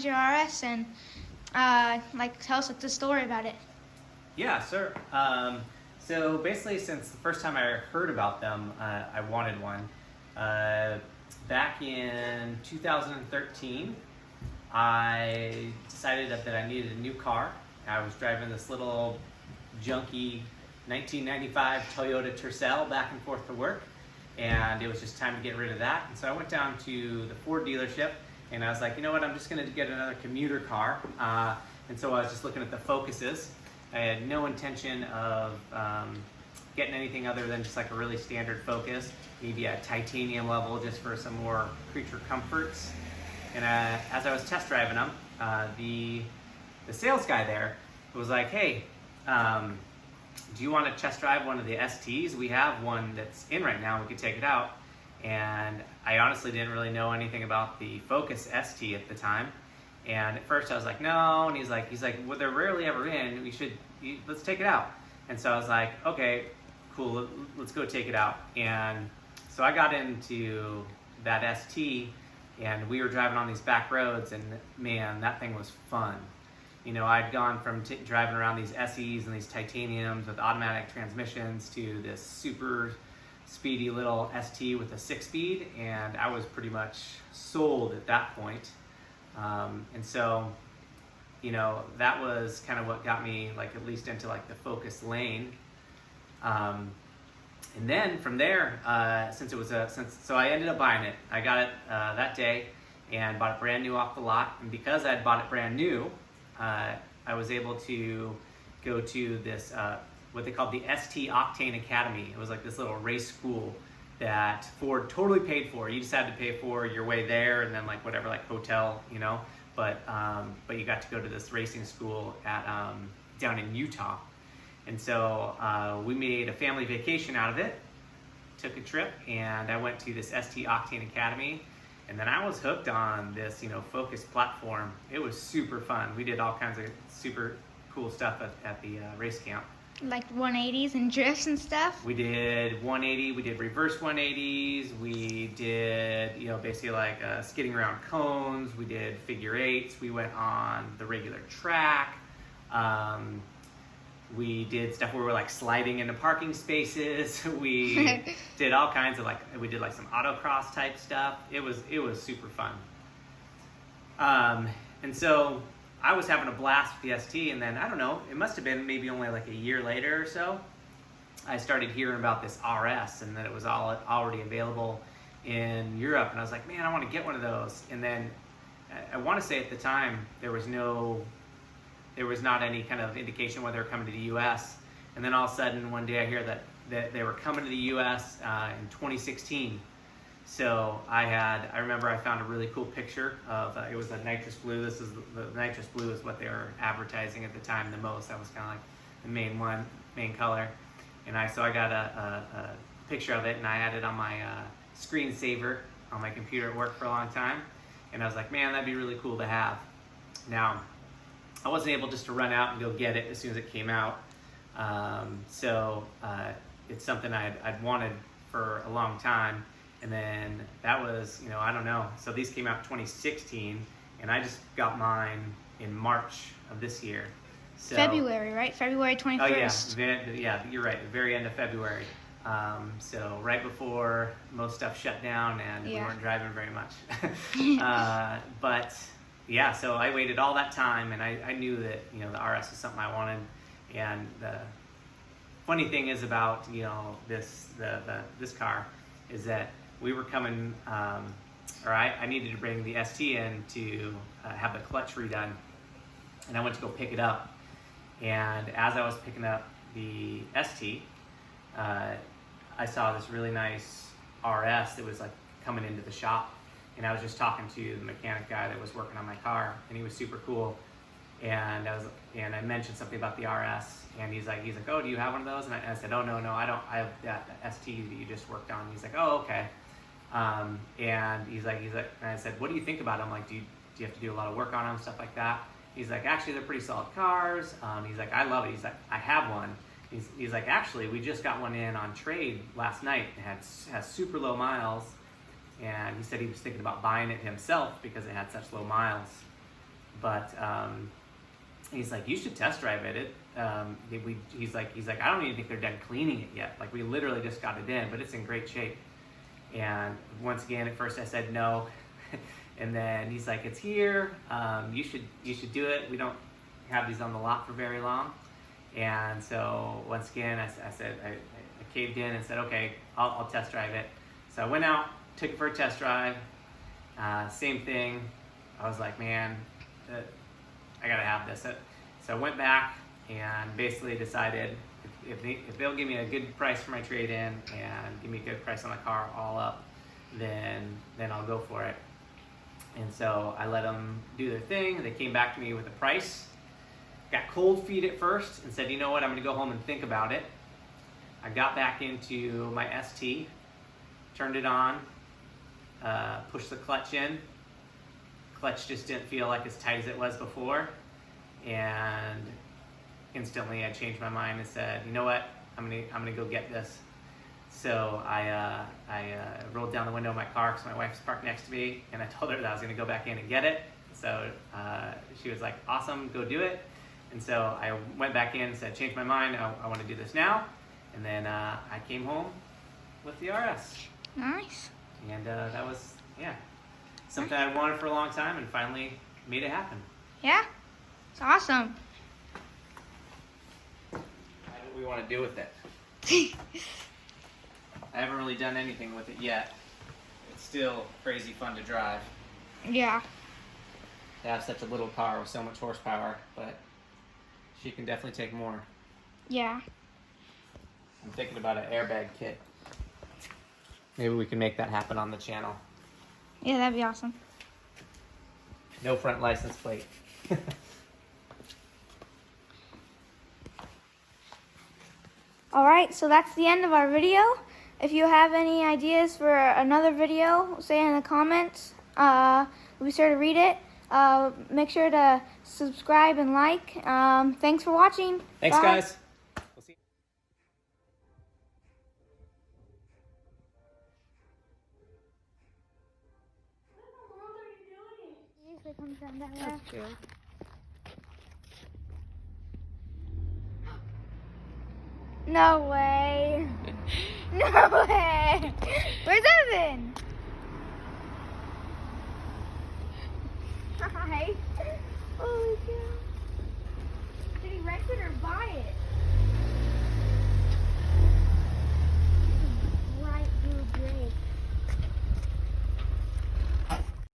is your RS, and tell us the story about it. Yeah, sure. So basically, since the first time I heard about them, I wanted one. Back in 2013, I decided that I needed a new car. I was driving this little junky 1995 Toyota Tercel back and forth to work, and it was just time to get rid of that. And so I went down to the Ford dealership, and I was like, you know what, I'm just going to get another commuter car. And so I was just looking at the Focuses. I had no intention of getting anything other than just like a really standard Focus, maybe a titanium level just for some more creature comforts. And as I was test driving them, the sales guy there was like, hey, do you want to test drive one of the STs? We have one that's in right now, we could take it out. And I honestly didn't really know anything about the Focus ST at the time. And at first I was like, no, and he's like, well, they're rarely ever in, let's take it out. And so I was like, okay, cool, let's go take it out. And so I got into that ST, and we were driving on these back roads, and man, that thing was fun. You know, I'd gone from driving around these SEs and these titaniums with automatic transmissions to this super speedy little ST with a 6-speed, and I was pretty much sold at that point. And so, you know, that was kind of what got me like at least into like the Focus lane. And then from there, so I ended up buying it. I got it that day and bought it brand new off the lot. And because I'd bought it brand new, I was able to go to this, what they called the ST Octane Academy. It was like this little race school that Ford totally paid for. You just had to pay for your way there and then like whatever, like hotel, you know. But you got to go to this racing school at down in Utah. And so we made a family vacation out of it, took a trip, and I went to this ST Octane Academy. And then I was hooked on this, you know, Focus platform. It was super fun. We did all kinds of super cool stuff at the race camp. Like 180s and drifts and stuff? We did 180, we did reverse 180s, we did, you know, basically like skidding around cones, we did figure eights, we went on the regular track, we did stuff where we were like sliding into parking spaces, we did all kinds of we did like some autocross type stuff. It was super fun. And so I was having a blast with the ST, and then, I don't know, it must have been maybe only like a year later or so, I started hearing about this RS, and that it was already available in Europe, and I was like, man, I want to get one of those. And then I want to say at the time there was not any kind of indication whether they were coming to the US. And then all of a sudden one day I hear that they were coming to the US in 2016. So I remember I found a really cool picture of, it was a nitrous blue. The nitrous blue is what they were advertising at the time the most. That was kind of like the main color. And so I got a picture of it, and I had it on my screensaver on my computer at work for a long time. And I was like, man, that'd be really cool to have. Now, I wasn't able just to run out and go get it as soon as it came out. So it's something I'd wanted for a long time. And then that was, you know, I don't know. So these came out in 2016, and I just got mine in March of this year. So, February, right? February 21st. Oh yeah, you're right, the very end of February. So right before most stuff shut down, and we weren't driving very much. But yeah, so I waited all that time, and I knew that, you know, the RS was something I wanted. And the funny thing is about, you know, this car is that we were coming, I needed to bring the ST in to have the clutch redone, and I went to go pick it up. And as I was picking up the ST, I saw this really nice RS that was like coming into the shop, and I was just talking to the mechanic guy that was working on my car, and he was super cool. And I mentioned something about the RS, and he's like, oh, do you have one of those? And I said, oh no, I don't. I have that ST that you just worked on. And he's like, oh, okay. And he's like, and I said, what do you think about them? Like, do you have to do a lot of work on them, stuff like that? He's like, actually, they're pretty solid cars. He's like, I love it. He's like, I have one. He's like, actually, we just got one in on trade last night. It has super low miles, and he said he was thinking about buying it himself because it had such low miles. but he's like, you should test drive it. He's like, I don't even think they're done cleaning it yet. Like, we literally just got it in, but it's in great shape. And once again, at first I said no, and then he's like, it's here. You should do it. We don't have these on the lot for very long. And so once again, I said, I caved in and said, okay, I'll test drive it. So I went out, took it for a test drive. Same thing. I was like, man, I gotta have this. So I went back and basically decided if they'll give me a good price for my trade-in and give me a good price on the car all up, then I'll go for it. And so I let them do their thing. They came back to me with a price. Got cold feet at first and said, you know what, I'm gonna go home and think about it. I got back into my ST, turned it on, pushed the clutch in. Clutch just didn't feel like as tight as it was before. And instantly I changed my mind and said, you know what, I'm gonna go get this. So I rolled down the window of my car because my wife's parked next to me, and I told her that I was gonna go back in and get it. So she was like, awesome, go do it. And so I went back in and said, change my mind, I want to do this now. And then I came home with the RS. Nice. And that was, yeah, something I'd wanted for a long time and finally made it happen. Yeah, it's awesome. What we want to do with it. I haven't really done anything with it yet. It's still crazy fun to drive. Yeah. To have such a little car with so much horsepower, but she can definitely take more. Yeah. I'm thinking about an airbag kit. Maybe we can make that happen on the channel. Yeah, that'd be awesome. No front license plate. Alright, so that's the end of our video. If you have any ideas for another video, say in the comments. We'll be sure to read it. Make sure to subscribe and like. Thanks for watching. Thanks, Bye. guys. We'll see That's true. No way. No way. Where's Evan?